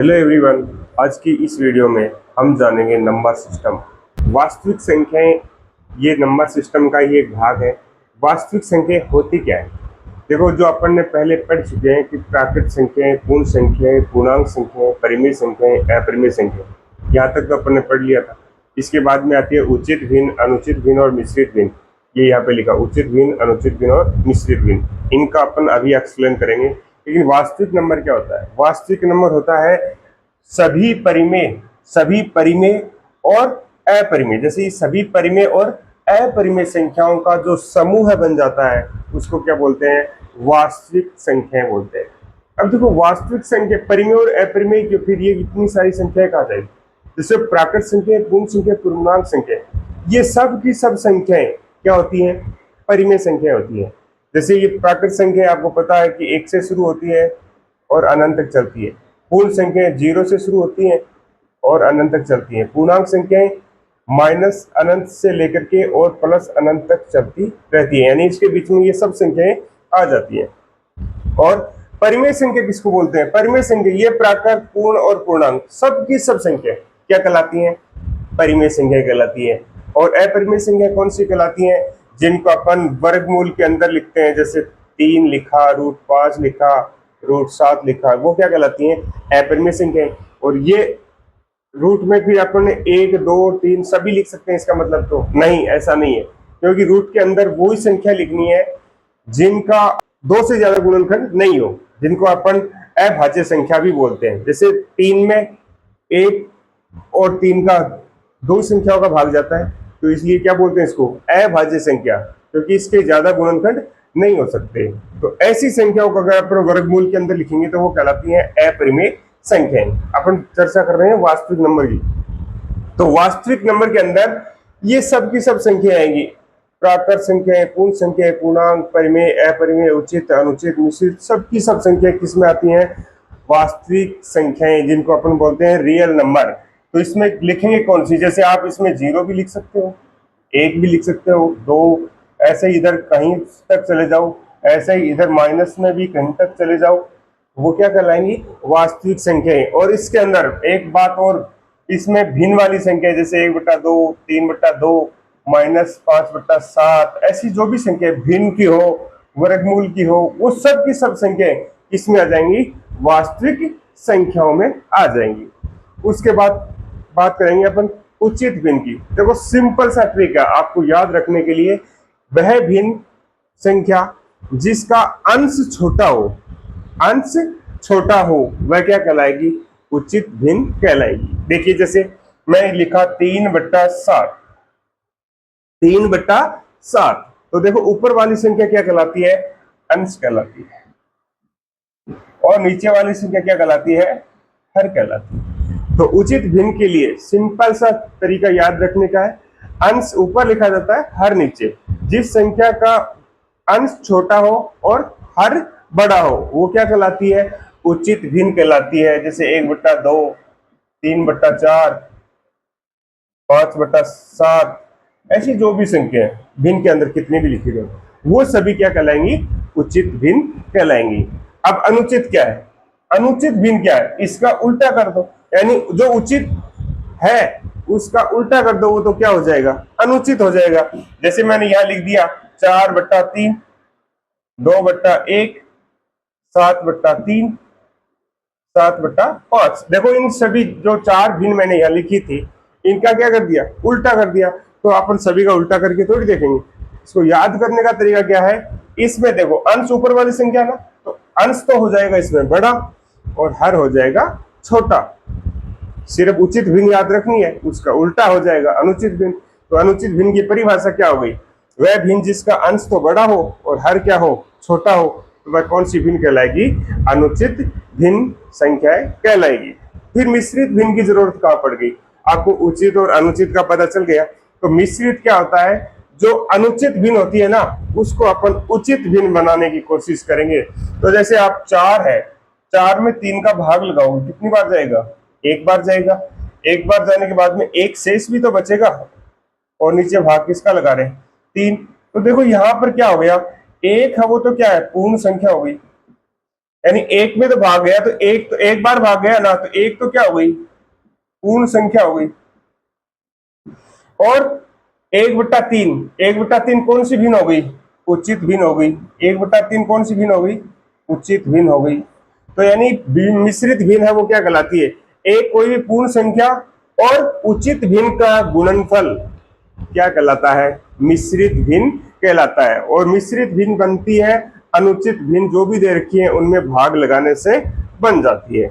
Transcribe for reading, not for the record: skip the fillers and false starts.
Hello everyone. आज की इस वीडियो में हम जानेंगे नंबर सिस्टम। वास्तविक संख्याएं ये नंबर सिस्टम का ही एक भाग है। वास्तविक संख्याएं होती क्या है? देखो, जो अपन ने पहले पढ़ चुके हैं कि प्राकृत संख्याएं, पूर्ण संख्याएं, पूर्णांक संख्याएं, परिमेय संख्याएं, अपरिमेय संख्याएं, यहाँ तक तो अपन ने पढ़ लिया था। इसके बाद में आती है उचित भिन्न, अनुचित भिन्न और मिश्रित भिन्न। ये यहाँ पे लिखा उचित भिन्न, अनुचित भिन्न और मिश्रित भिन्न। इनका अपन अभी एक्सप्लेन करेंगे। लेकिन वास्तविक नंबर क्या होता है? वास्तविक नंबर होता है सभी परिमेय और अपरिमेय। जैसे ये सभी परिमेय और अपरिमेय संख्याओं का जो समूह बन जाता है उसको क्या बोलते हैं? वास्तविक संख्याएं बोलते हैं। अब देखो, वास्तविक संख्या परिमेय और अपरिमेय की फिर ये इतनी सारी संख्याएं कहाँ जाएगी? जैसे प्राकृत संख्या, पूर्ण संख्या, पूर्णांक संख्या, ये सब की सब संख्याएं क्या होती हैं? परिमेय संख्या होती है। जैसे ये प्राकृत संख्या आपको पता है कि 1 से शुरू होती है और अनंत तक चलती है। पूर्ण संख्याएं 0 से शुरू होती हैं और अनंत तक चलती हैं। पूर्णांक संख्याएं माइनस अनंत से लेकर के और प्लस अनंत तक चलती रहती है, यानी इसके बीच में ये सब संख्याएं आ जाती हैं। और परिमेय संख्या किसको बोलते हैं? परिमेय संख्या ये प्राकृत, पूर्ण और पूर्णांक सब की सब संख्या क्या कहलाती हैं? परिमेय संख्या कहलाती है। और अपरिमेय संख्या कौन सी कहलाती हैं? जिनको अपन वर्गमूल के अंदर लिखते हैं, जैसे 3 लिखा, √5 लिखा, √7 लिखा, वो क्या कहलाती हैं? अपरिमेय संख्या। और ये रूट में फिर अपन 1, 2, 3 सभी लिख सकते हैं, इसका मतलब तो नहीं, ऐसा नहीं है। क्योंकि रूट के अंदर वही संख्या लिखनी है जिनका 2 से ज्यादा गुणनखंड नहीं हो, जिनको अपन अभाज्य संख्या भी बोलते हैं। जैसे 3 में 1 और 3 का 2 संख्याओं का भाग जाता है, तो इसलिए क्या बोलते हैं इसको? अभाज्य संख्या, क्योंकि इसके ज्यादा गुणनखंड नहीं हो सकते। तो ऐसी संख्याओं को अगर अपन वर्गमूल के अंदर लिखेंगे तो वो कहलाती है अपरिमेय संख्याएं। अपन चर्चा कर रहे हैं वास्तविक नंबर की। तो वास्तविक नंबर के अंदर ये सब की सब संख्या आएंगी। प्राकृत संख्याएं, पूर्ण संख्याएं, पूर्णांक, परिमेय, अपरिमेय, उचित, अनुचित, मिश्रित, सब की सब संख्या किसमें आती हैं? वास्तविक संख्याएं, जिनको अपन बोलते हैं रियल नंबर। तो इसमें लिखेंगे कौन सी? जैसे आप इसमें 0 भी लिख सकते हो, 1 भी लिख सकते हो, 2, ऐसे ही इधर कहीं तक चले जाओ, ऐसे ही इधर माइनस में भी कहीं तक चले जाओ, वो क्या कहलाएंगी? वास्तविक संख्याएं। और इसके अंदर एक बात और, इसमें भिन्न वाली संख्या, जैसे 1/2, 3/2, -5/7, ऐसी जो भी संख्या भिन्न की हो, वर्गमूल की हो, वो सब की सब संख्याएं इसमें आ जाएंगी, वास्तविक संख्याओं में आ जाएंगी। उसके बाद बात करेंगे अपन उचित भिन्न की। देखो, सिंपल सा ट्रिक है आपको याद रखने के लिए। वह भिन्न संख्या जिसका अंश छोटा हो, अंश छोटा हो, वह क्या कहलाएगी? उचित भिन्न कहलाएगी। देखिए, जैसे मैं लिखा 3/7, 3/7, तो देखो ऊपर वाली संख्या क्या कहलाती है? अंश कहलाती है। और नीचे वाली संख्या क्या कहलाती है? हर कहलाती है। तो उचित भिन्न के लिए सिंपल सा तरीका याद रखने का है, अंश ऊपर लिखा जाता है, हर नीचे। जिस संख्या का अंश छोटा हो और हर बड़ा हो, वो क्या कहलाती है? उचित भिन्न कहलाती है। जैसे 1/2, 3/4, 5/7, ऐसी जो भी संख्या है भिन्न के अंदर कितने भी लिखी गए, वो सभी क्या कहलाएंगी? उचित भिन्न कहलाएंगी। अब अनुचित क्या है? अनुचित भिन्न क्या है? इसका उल्टा कर दो, यानी जो उचित है उसका उल्टा कर दो, वो तो क्या हो जाएगा? अनुचित हो जाएगा। जैसे मैंने यहां लिख दिया 4/3, 2/1, 7/3, 7/5। देखो, इन सभी जो 4 भिन्न मैंने यहाँ लिखी थी, इनका क्या कर दिया? उल्टा कर दिया। तो अपन सभी का उल्टा करके थोड़ी देखेंगे। इसको याद करने का तरीका क्या है? इसमें देखो, अंश ऊपर वाली संख्या ना, तो अंश तो हो जाएगा इसमें बड़ा और हर हो जाएगा छोटा। सिर्फ उचित भिन्न याद रखनी है, उसका उल्टा हो जाएगा अनुचित भिन्न। तो अनुचित भिन्न की परिभाषा क्या हो गई? वह भिन्न जिसका अंश तो बड़ा हो और हर क्या हो? छोटा हो। तो वह कौन सी भिन्न कहलाएगी? अनुचित भिन्न संख्याएं कहलाएगी। फिर मिश्रित भिन्न की जरूरत कहां पड़ गई? आपको उचित और अनुचित का पता चल गया। तो मिश्रित क्या होता है? जो अनुचित भिन्न होती है ना, उसको अपन उचित भिन्न बनाने की कोशिश करेंगे। तो जैसे आप 4 है, 4 में 3 का भाग लगाओगे, कितनी बार जाएगा? 1 बार जाएगा। 1 बार जाने के बाद में एक शेष भी तो बचेगा, और नीचे भाग किसका लगा रहे हैं? 3। तो देखो यहाँ पर क्या हो गया? 1 है वो तो क्या है? पूर्ण संख्या हो गई। यानी एक में तो भाग गया, तो एक बार भाग गया ना, तो एक तो क्या हो गई, पूर्ण संख्या हो गई। और 1/3, 1/3 कौन सी भिन्न हो गई, उचित भिन्न हो गई। 1/3 कौन सी भिन्न हो गई, उचित भिन्न हो गई। तो यानी मिश्रित भिन्न है वो क्या कहलाती है, एक कोई भी पूर्ण संख्या और उचित भिन्न का गुणनफल क्या कहलाता है, मिश्रित भिन्न कहलाता है। और मिश्रित भिन्न बनती है अनुचित भिन्न जो भी दे रखी है उनमें भाग लगाने से बन जाती है।